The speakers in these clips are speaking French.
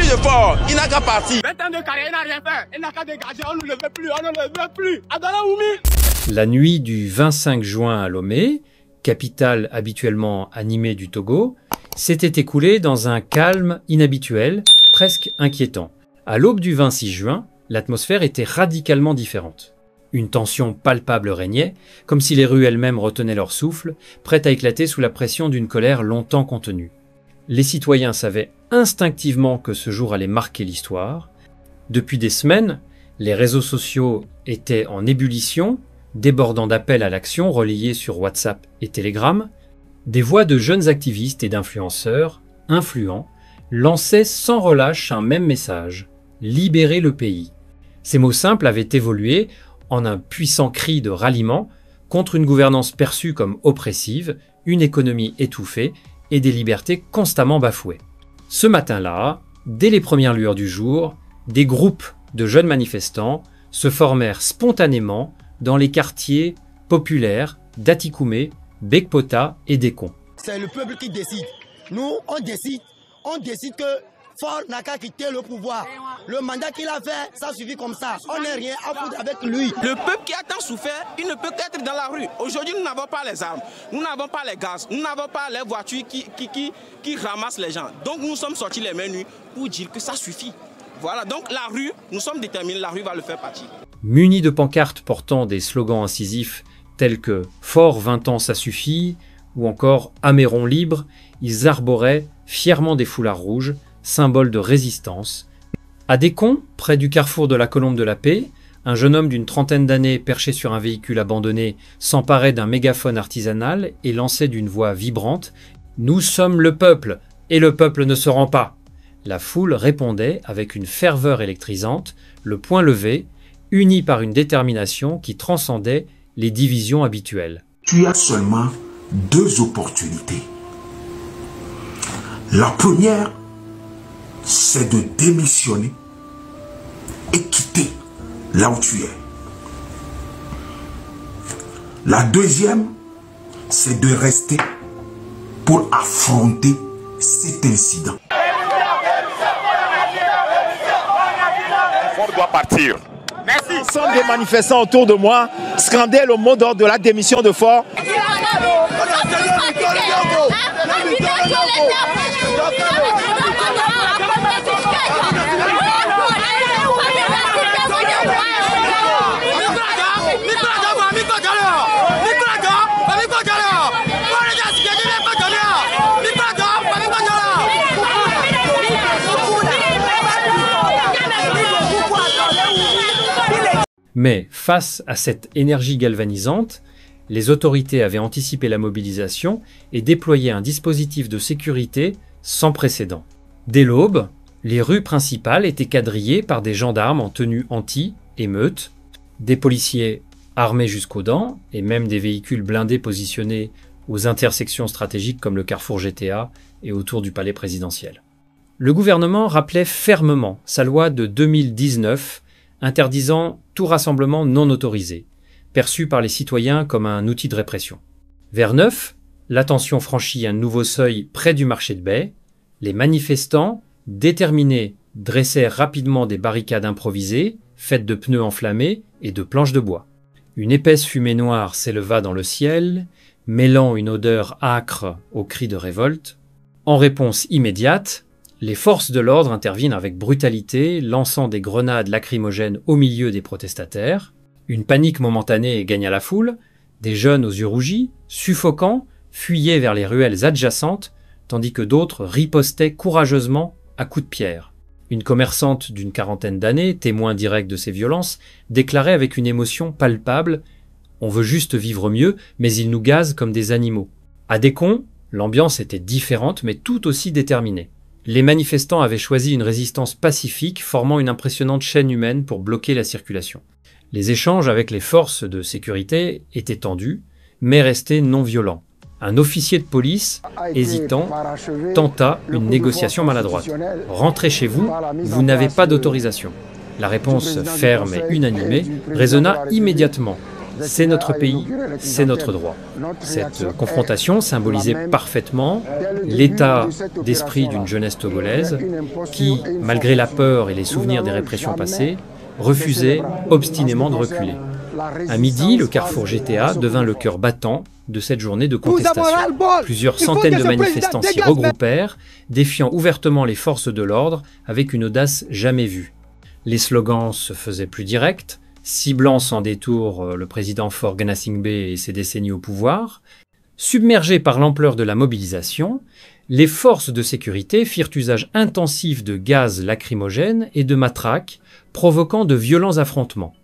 de Faure, il n'a qu'à partir. 20 ans de carrière, il n'a rien fait. Il n'a qu'à dégager, on ne le veut plus, on ne le veut plus. Adala Oumi. La nuit du 25 juin à Lomé, capitale habituellement animée du Togo, s'était écoulée dans un calme inhabituel, presque inquiétant. À l'aube du 26 juin, l'atmosphère était radicalement différente. Une tension palpable régnait, comme si les rues elles-mêmes retenaient leur souffle, prêtes à éclater sous la pression d'une colère longtemps contenue. Les citoyens savaient instinctivement que ce jour allait marquer l'histoire. Depuis des semaines, les réseaux sociaux étaient en ébullition, débordant d'appels à l'action relayés sur WhatsApp et Telegram. Des voix de jeunes activistes et d'influenceurs, influents, lançaient sans relâche un même message : libérer le pays. Ces mots simples avaient évolué en un puissant cri de ralliement contre une gouvernance perçue comme oppressive, une économie étouffée et des libertés constamment bafouées. Ce matin-là, dès les premières lueurs du jour, des groupes de jeunes manifestants se formèrent spontanément dans les quartiers populaires d'Atikoumé, Bekpota et Dekon. C'est le peuple qui décide. Nous, on décide que Faure n'a qu'à quitter le pouvoir. Le mandat qu'il a fait, ça suffit comme ça. On n'est rien à foutre avec lui. Le peuple qui a tant souffert, il ne peut qu'être dans la rue. Aujourd'hui, nous n'avons pas les armes, nous n'avons pas les gaz, nous n'avons pas les voitures qui ramassent les gens. Donc nous sommes sortis les mains nues pour dire que ça suffit. Voilà, donc la rue, nous sommes déterminés, la rue va le faire partir. Munis de pancartes portant des slogans incisifs tels que « Faure 20 ans, ça suffit » ou encore « Améron libre », ils arboraient fièrement des foulards rouges, symbole de résistance. À Dekon, près du carrefour de la Colombe de la Paix, un jeune homme d'une trentaine d'années perché sur un véhicule abandonné s'emparait d'un mégaphone artisanal et lançait d'une voix vibrante « Nous sommes le peuple, et le peuple ne se rend pas ». La foule répondait avec une ferveur électrisante, le poing levé, unis par une détermination qui transcendait les divisions habituelles. Tu as seulement deux opportunités. La première, c'est de démissionner et quitter là où tu es. La deuxième, c'est de rester pour affronter cet incident. On doit partir. Merci. Ce sont des manifestants autour de moi, scandaient le mot d'ordre de la démission de Faure. Mais face à cette énergie galvanisante, les autorités avaient anticipé la mobilisation et déployé un dispositif de sécurité sans précédent. Dès l'aube, les rues principales étaient quadrillées par des gendarmes en tenue anti-émeute, des policiers armés jusqu'aux dents et même des véhicules blindés positionnés aux intersections stratégiques comme le carrefour GTA et autour du palais présidentiel. Le gouvernement rappelait fermement sa loi de 2019 interdisant tout rassemblement non autorisé, perçu par les citoyens comme un outil de répression. Vers 9, l'attention franchit un nouveau seuil près du marché de Baie. Les manifestants, déterminés, dressèrent rapidement des barricades improvisées, faites de pneus enflammés et de planches de bois. Une épaisse fumée noire s'éleva dans le ciel, mêlant une odeur âcre aux cris de révolte. En réponse immédiate, les forces de l'ordre interviennent avec brutalité, lançant des grenades lacrymogènes au milieu des protestataires. Une panique momentanée gagna la foule. Des jeunes aux yeux rougis, suffocants, fuyaient vers les ruelles adjacentes, tandis que d'autres ripostaient courageusement à coups de pierre. Une commerçante d'une quarantaine d'années, témoin direct de ces violences, déclarait avec une émotion palpable « On veut juste vivre mieux, mais ils nous gazent comme des animaux ». À Dekon, l'ambiance était différente, mais tout aussi déterminée. Les manifestants avaient choisi une résistance pacifique, formant une impressionnante chaîne humaine pour bloquer la circulation. Les échanges avec les forces de sécurité étaient tendus, mais restaient non violents. Un officier de police, hésitant, tenta une négociation maladroite. « Rentrez chez vous, vous n'avez pas d'autorisation ». La réponse ferme et unanimée résonna immédiatement. c'est notre pays, c'est notre droit. Cette confrontation symbolisait parfaitement l'état d'esprit d'une jeunesse togolaise qui, malgré la peur et les souvenirs des répressions passées, refusait obstinément de reculer. À midi, le carrefour GTA devint le cœur battant de cette journée de contestation. Plusieurs centaines de manifestants s'y regroupèrent, défiant ouvertement les forces de l'ordre avec une audace jamais vue. Les slogans se faisaient plus directs, ciblant sans détour le président Faure Gnassingbé et ses décennies au pouvoir. Submergés par l'ampleur de la mobilisation, les forces de sécurité firent usage intensif de gaz lacrymogènes et de matraques, provoquant de violents affrontements.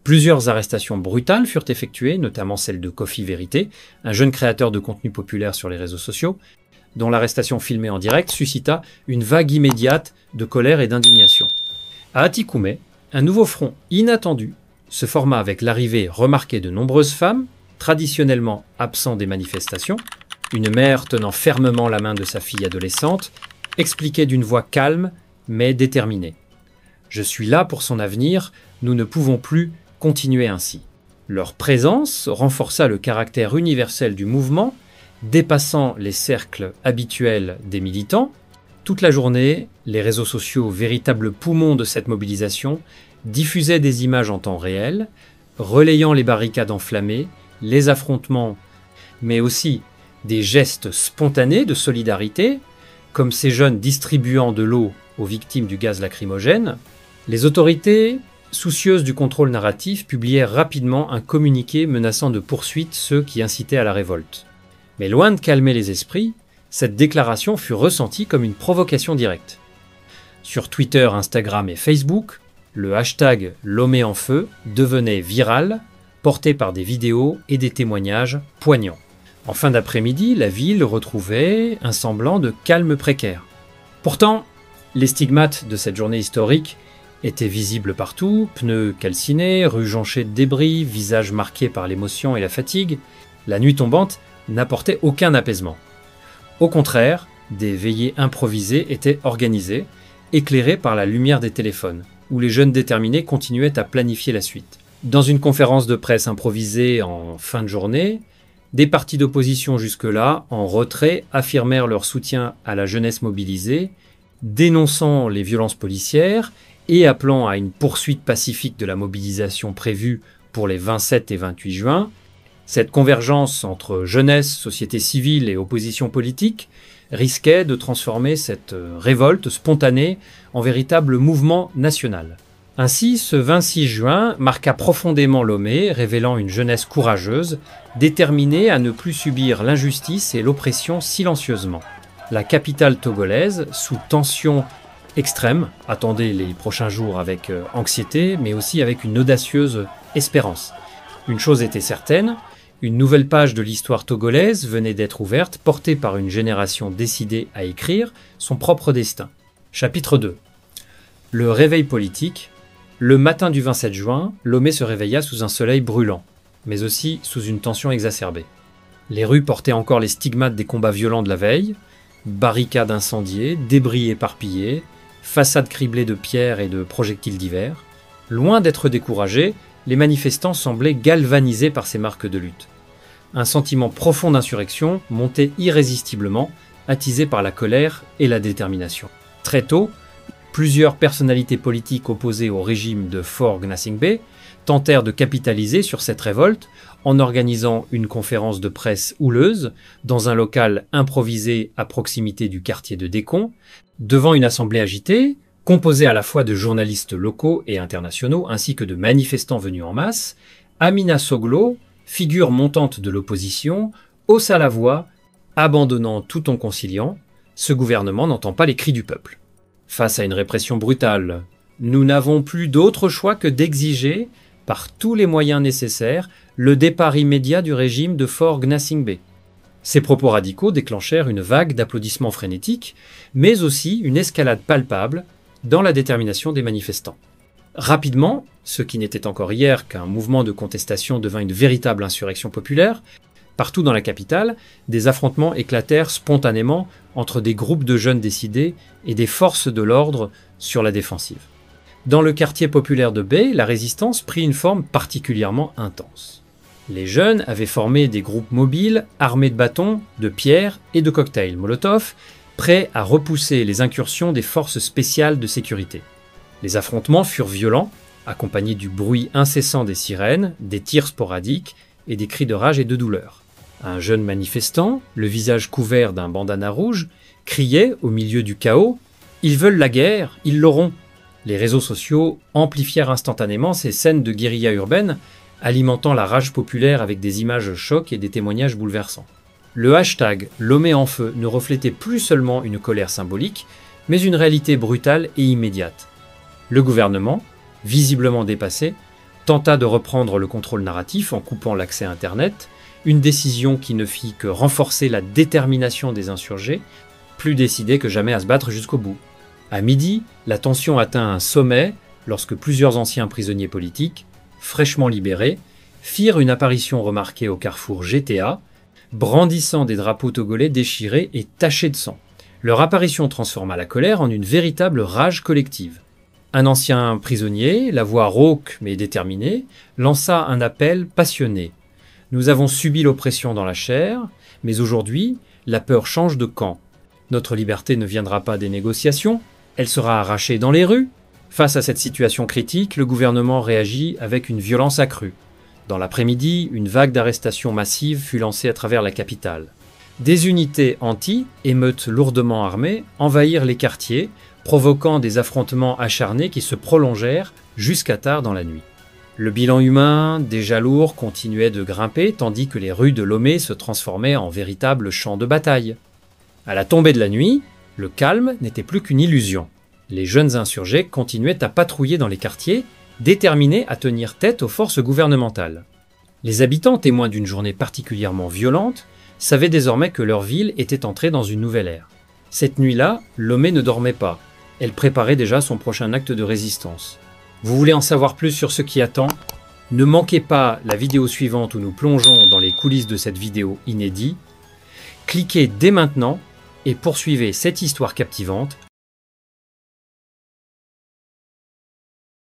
Plusieurs arrestations brutales furent effectuées, notamment celle de Kofi Vérité, un jeune créateur de contenu populaire sur les réseaux sociaux, dont l'arrestation filmée en direct suscita une vague immédiate de colère et d'indignation. À Atikoumé, un nouveau front inattendu se forma avec l'arrivée remarquée de nombreuses femmes, traditionnellement absentes des manifestations. Une mère tenant fermement la main de sa fille adolescente expliquait d'une voix calme mais déterminée. « Je suis là pour son avenir, nous ne pouvons plus continuer ainsi. » Leur présence renforça le caractère universel du mouvement, dépassant les cercles habituels des militants. Toute la journée, les réseaux sociaux, véritables poumons de cette mobilisation, diffusaient des images en temps réel, relayant les barricades enflammées, les affrontements, mais aussi des gestes spontanés de solidarité, comme ces jeunes distribuant de l'eau aux victimes du gaz lacrymogène. Les autorités, soucieuses du contrôle narratif, publièrent rapidement un communiqué menaçant de poursuite ceux qui incitaient à la révolte. Mais loin de calmer les esprits, cette déclaration fut ressentie comme une provocation directe. Sur Twitter, Instagram et Facebook, le hashtag Lomé en feu devenait viral, porté par des vidéos et des témoignages poignants. En fin d'après-midi, la ville retrouvait un semblant de calme précaire. Pourtant, les stigmates de cette journée historique étaient visibles partout, pneus calcinés, rues jonchées de débris, visages marqués par l'émotion et la fatigue. La nuit tombante n'apportait aucun apaisement. Au contraire, des veillées improvisées étaient organisées, éclairées par la lumière des téléphones, où les jeunes déterminés continuaient à planifier la suite. Dans une conférence de presse improvisée en fin de journée, des partis d'opposition jusque-là, en retrait, affirmèrent leur soutien à la jeunesse mobilisée, dénonçant les violences policières et appelant à une poursuite pacifique de la mobilisation prévue pour les 27 et 28 juin. Cette convergence entre jeunesse, société civile et opposition politique risquait de transformer cette révolte spontanée en véritable mouvement national. Ainsi, ce 26 juin marqua profondément Lomé, révélant une jeunesse courageuse, déterminée à ne plus subir l'injustice et l'oppression silencieusement. La capitale togolaise, sous tension extrême, attendait les prochains jours avec anxiété, mais aussi avec une audacieuse espérance. Une chose était certaine, une nouvelle page de l'histoire togolaise venait d'être ouverte, portée par une génération décidée à écrire son propre destin. Chapitre 2. Le réveil politique. Le matin du 27 juin, Lomé se réveilla sous un soleil brûlant, mais aussi sous une tension exacerbée. Les rues portaient encore les stigmates des combats violents de la veille, barricades incendiées, débris éparpillés, façades criblées de pierres et de projectiles divers. Loin d'être découragés, les manifestants semblaient galvanisés par ces marques de lutte. Un sentiment profond d'insurrection montait irrésistiblement, attisé par la colère et la détermination. Très tôt, plusieurs personnalités politiques opposées au régime de Faure Gnassingbé tentèrent de capitaliser sur cette révolte en organisant une conférence de presse houleuse dans un local improvisé à proximité du quartier de Décon, devant une assemblée agitée, composée à la fois de journalistes locaux et internationaux ainsi que de manifestants venus en masse. Amina Soglo, figure montante de l'opposition, haussa la voix, abandonnant tout en conciliant. Ce gouvernement n'entend pas les cris du peuple. Face à une répression brutale, nous n'avons plus d'autre choix que d'exiger, par tous les moyens nécessaires, le départ immédiat du régime de Faure Gnassingbé. Ces propos radicaux déclenchèrent une vague d'applaudissements frénétiques, mais aussi une escalade palpable dans la détermination des manifestants. Rapidement, ce qui n'était encore hier qu'un mouvement de contestation devint une véritable insurrection populaire. Partout dans la capitale, des affrontements éclatèrent spontanément entre des groupes de jeunes décidés et des forces de l'ordre sur la défensive. Dans le quartier populaire de Bay, la résistance prit une forme particulièrement intense. Les jeunes avaient formé des groupes mobiles armés de bâtons, de pierres et de cocktails Molotov, prêts à repousser les incursions des forces spéciales de sécurité. Les affrontements furent violents, accompagnés du bruit incessant des sirènes, des tirs sporadiques et des cris de rage et de douleur. Un jeune manifestant, le visage couvert d'un bandana rouge, criait au milieu du chaos « Ils veulent la guerre, ils l'auront !» Les réseaux sociaux amplifièrent instantanément ces scènes de guérilla urbaine, alimentant la rage populaire avec des images chocs et des témoignages bouleversants. Le hashtag « Lomé en feu » ne reflétait plus seulement une colère symbolique, mais une réalité brutale et immédiate. Le gouvernement, visiblement dépassé, tenta de reprendre le contrôle narratif en coupant l'accès à Internet, une décision qui ne fit que renforcer la détermination des insurgés, plus décidés que jamais à se battre jusqu'au bout. À midi, la tension atteint un sommet lorsque plusieurs anciens prisonniers politiques, fraîchement libérés, firent une apparition remarquée au carrefour GTA, brandissant des drapeaux togolais déchirés et tachés de sang. Leur apparition transforma la colère en une véritable rage collective. Un ancien prisonnier, la voix rauque mais déterminée, lança un appel passionné. « Nous avons subi l'oppression dans la chair, mais aujourd'hui, la peur change de camp. Notre liberté ne viendra pas des négociations, elle sera arrachée dans les rues. » Face à cette situation critique, le gouvernement réagit avec une violence accrue. Dans l'après-midi, une vague d'arrestations massives fut lancée à travers la capitale. Des unités anti-émeutes lourdement armées envahirent les quartiers, provoquant des affrontements acharnés qui se prolongèrent jusqu'à tard dans la nuit. Le bilan humain, déjà lourd, continuait de grimper, tandis que les rues de Lomé se transformaient en véritables champs de bataille. À la tombée de la nuit, le calme n'était plus qu'une illusion. Les jeunes insurgés continuaient à patrouiller dans les quartiers, déterminés à tenir tête aux forces gouvernementales. Les habitants, témoins d'une journée particulièrement violente, savaient désormais que leur ville était entrée dans une nouvelle ère. Cette nuit-là, Lomé ne dormait pas. Elle préparait déjà son prochain acte de résistance. Vous voulez en savoir plus sur ce qui attend ? Ne manquez pas la vidéo suivante où nous plongeons dans les coulisses de cette vidéo inédite. Cliquez dès maintenant et poursuivez cette histoire captivante